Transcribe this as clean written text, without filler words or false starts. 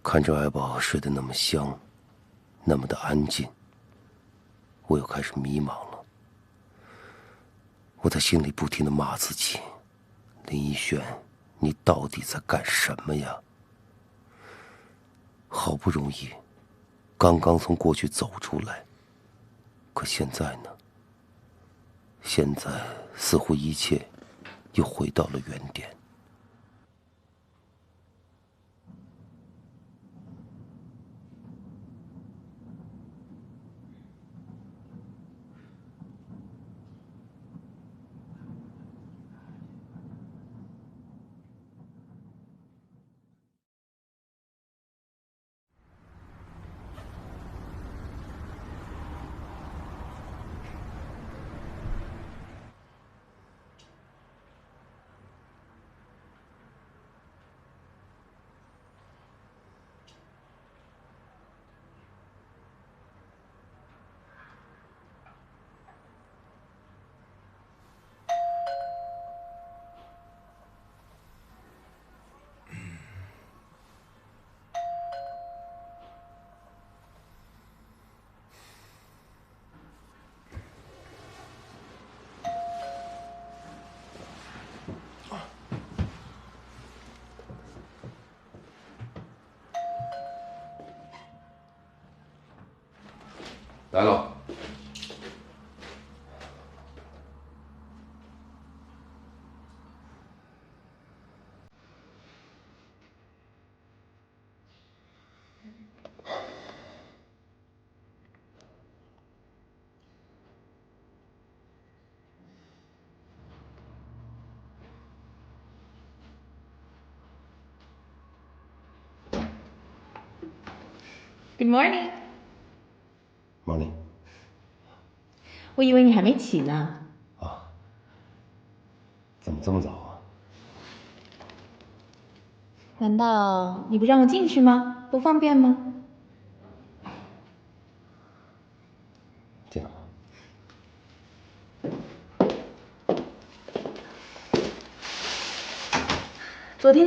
看着爱宝睡得那么香，那么的安静，我又开始迷茫了。我在心里不停地骂自己：林一轩，你到底在干什么呀？好不容易，刚刚从过去走出来，可现在呢？现在似乎一切又回到了原点。来了。Good morning。Morning。我以为你还没起呢。啊？怎么这么早啊？难道你不让我进去吗？不方便吗？进来。